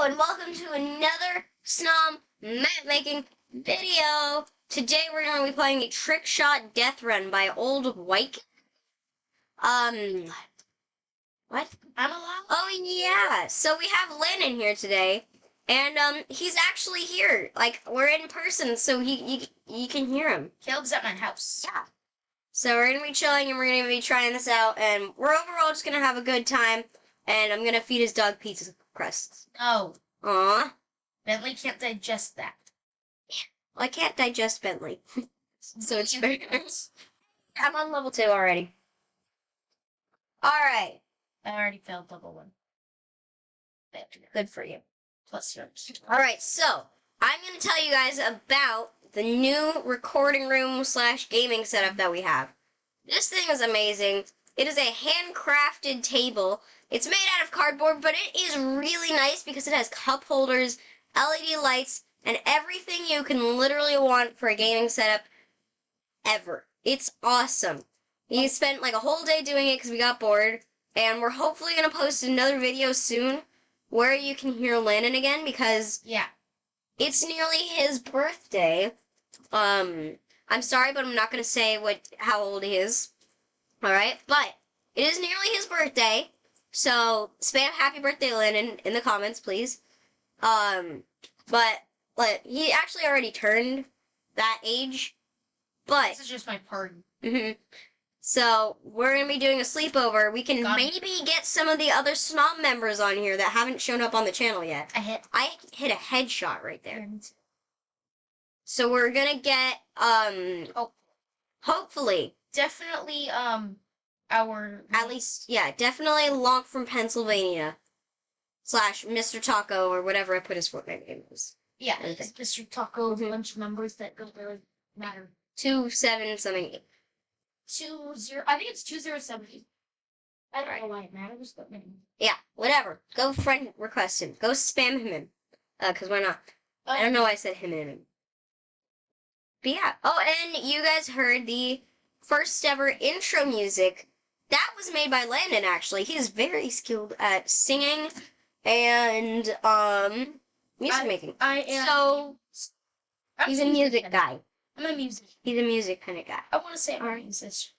and welcome to another Snom map making video. Today we're going to be playing a trick shot death run by Old White. What? I'm allowed? Oh yeah, so we have Landon here today, and he's actually here. Like, we're in person, so you can hear him. Caleb's at my house. Yeah. So we're gonna be chilling and we're gonna be trying this out, and we're overall just gonna have a good time. And I'm gonna feed his dog pizza crusts. No. Aww. Bentley can't digest that. Well, I can't digest Bentley. So it's very nice. I'm on level 2 already. Alright. I already failed level 1. Good for you. Plus yours. Alright, so I'm gonna tell you guys about the new recording room / gaming setup that we have. This thing is amazing. It is a handcrafted table. It's made out of cardboard, but it is really nice because it has cup holders, LED lights, and everything you can literally want for a gaming setup ever. It's awesome. We spent like a whole day doing it because we got bored, and we're hopefully going to post another video soon where you can hear Landon again because it's nearly his birthday. I'm sorry, but I'm not going to say how old he is. Alright, but it is nearly his birthday, so spam happy birthday, Landon, in the comments, please. But like, he actually already turned that age, but... This is just my party. So, we're going to be doing a sleepover. We can maybe get some of the other Snom members on here that haven't shown up on the channel yet. I hit a headshot right there. So we're going to get, hopefully... Definitely, At least, yeah, definitely Lonk from Pennsylvania. / Mr. Taco, or whatever I put his Fortnite name was. Yeah, it's Mr. Taco, a bunch of numbers that don't really matter. 27 something. 20, I think it's 2070. I don't know why it matters, but maybe. Yeah, whatever. Go friend request him. Go spam him in. Cause why not? I don't know why I said him in. But yeah. Oh, and you guys heard the first ever intro music. That was made by Landon, actually. He's very skilled at singing and, music making. I am. So, he's a music guy. I'm a musician. He's a music kind of guy. I want to say I'm a musician.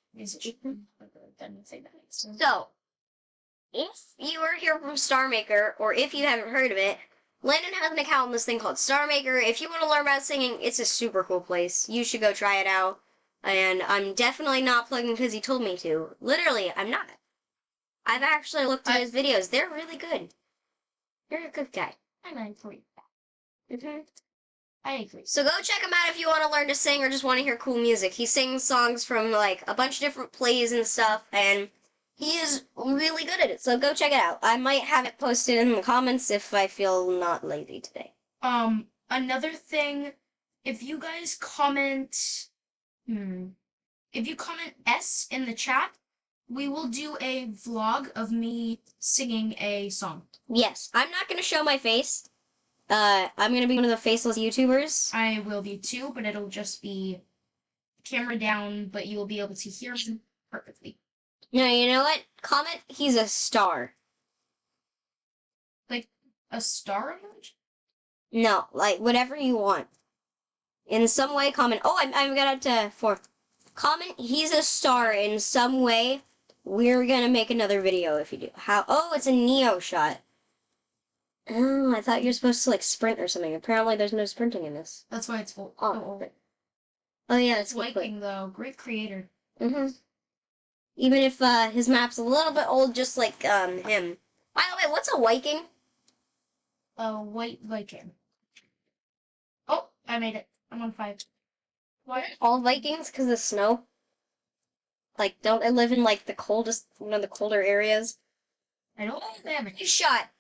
Then say that. So, if you are here from Star Maker, or if you haven't heard of it, Landon has an account on this thing called Star Maker. If you want to learn about singing, it's a super cool place. You should go try it out. And I'm definitely not plugging because he told me to. Literally, I'm not. I've actually looked at his videos. They're really good. You're a good guy. I agree. I agree. So go check him out if you want to learn to sing or just want to hear cool music. He sings songs from like a bunch of different plays and stuff, and he is really good at it. So go check it out. I might have it posted in the comments if I feel not lazy today. Another thing, if you guys comment... If you comment S in the chat, we will do a vlog of me singing a song. Yes, I'm not going to show my face. I'm going to be one of the faceless YouTubers. I will be too, but it'll just be camera down, but you will be able to hear me perfectly. No, you know what? Comment, he's a star. Like, a star emoji? No, like, whatever you want. In some way, comment. Oh, I got up to 4. Comment, he's a star in some way. We're gonna make another video if you do. How? Oh, it's a Neo shot. Oh, I thought you were supposed to, like, sprint or something. Apparently, there's no sprinting in this. That's why it's full. Oh yeah, it's Viking, though. Great creator. Even if, his map's a little bit old, just like, him. By the way, what's a Viking? A white Viking. Oh, I made it. I'm on 5. What? All Vikings because of snow? Like, don't they live in, like, the coldest, one of the colder areas? I don't think they have a shot.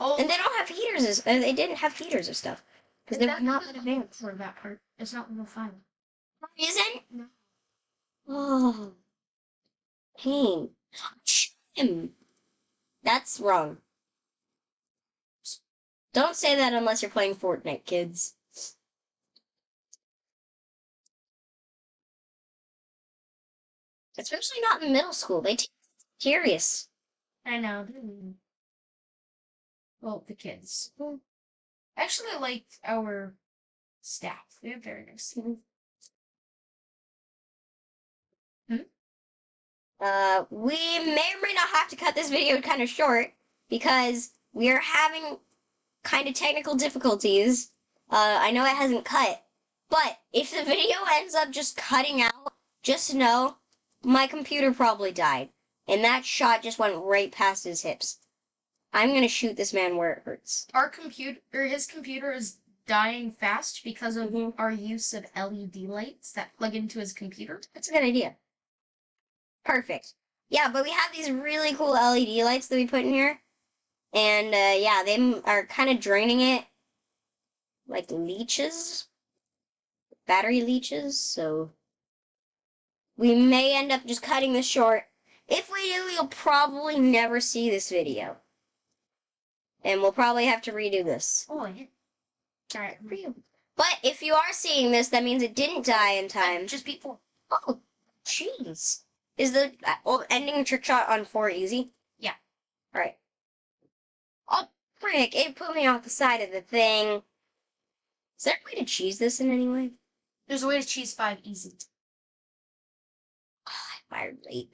Oh. And they don't have heaters, they didn't have heaters or stuff. Because they're not advanced. For that part. It's not real fun. Isn't? No. Oh. Pain. Touch him. That's wrong. Don't say that unless you're playing Fortnite, kids. Especially not in middle school. They take it serious. I know. Well, the kids. Actually, I like our staff. We have very nice staff. We may or may not have to cut this video kind of short because we are having kind of technical difficulties. I know it hasn't cut, but if the video ends up just cutting out, just know my computer probably died, and that shot just went right past his hips. I'm gonna shoot this man where it hurts. His computer is dying fast because of Mhm. our use of LED lights that plug into his computer. That's a good idea. Perfect. Yeah, but we have these really cool LED lights that we put in here. And, yeah, they are kind of draining it like leeches. Battery leeches, so we may end up just cutting this short. If we do, you'll probably never see this video. And we'll probably have to redo this. Oh, yeah. Alright, for you. But if you are seeing this, that means it didn't die in time. Just beat 4. Oh, jeez. Is the ending trick shot on 4 easy? Yeah. Alright. Oh, frick, it put me off the side of the thing. Is there a way to cheese this in any way? There's a way to cheese 5 easy. Oh, I fired late.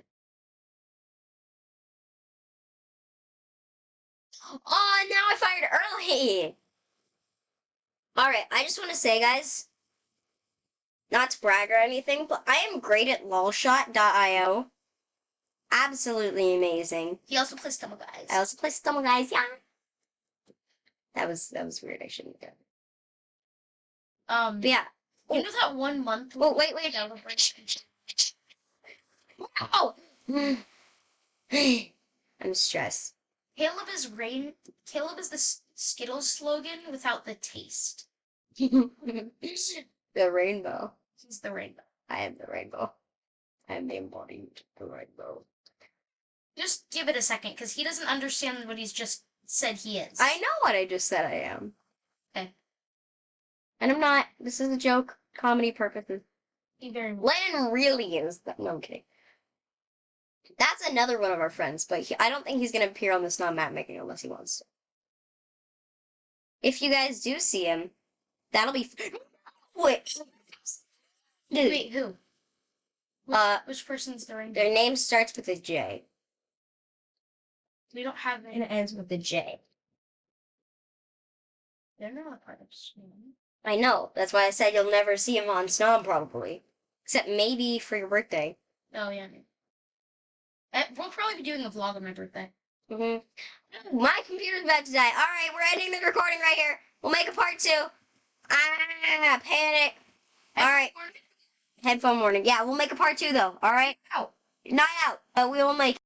Oh, now I fired early! Alright, I just want to say, guys, not to brag or anything, but I am great at lolshot.io. Absolutely amazing. He also plays Stumble Guys. I also play Stumble Guys, yeah. That was weird, I shouldn't have done it. But yeah. You know that 1 month? Oh, wait. Oh! I'm stressed. Caleb is the Skittles slogan without the taste. The rainbow. He's the rainbow. I am the rainbow. I am the embodied the rainbow. Just give it a second, because he doesn't understand what he's just said he is. I know what I just said I am. Okay. And I'm not. This is a joke. Comedy purposes. He very well. Landon really is. No, I'm kidding. That's another one of our friends, but I don't think he's going to appear on the Snob Map Making unless he wants to. If you guys do see him, that'll be... Wait. Dude. Wait, who? Which person's the rainbow? Their name starts with a J. We don't have And it ends with a J. They're not part of Snob. I know. That's why I said you'll never see him on Snob, probably. Except maybe for your birthday. Oh, yeah. We'll probably be doing a vlog on my birthday. Mm-hmm. My computer's about to die. Alright, we're ending the recording right here. We'll make a part 2. Ah, panic. Alright. Headphone warning. Yeah, we'll make a part 2, though. Alright? Out. Not out, but we will make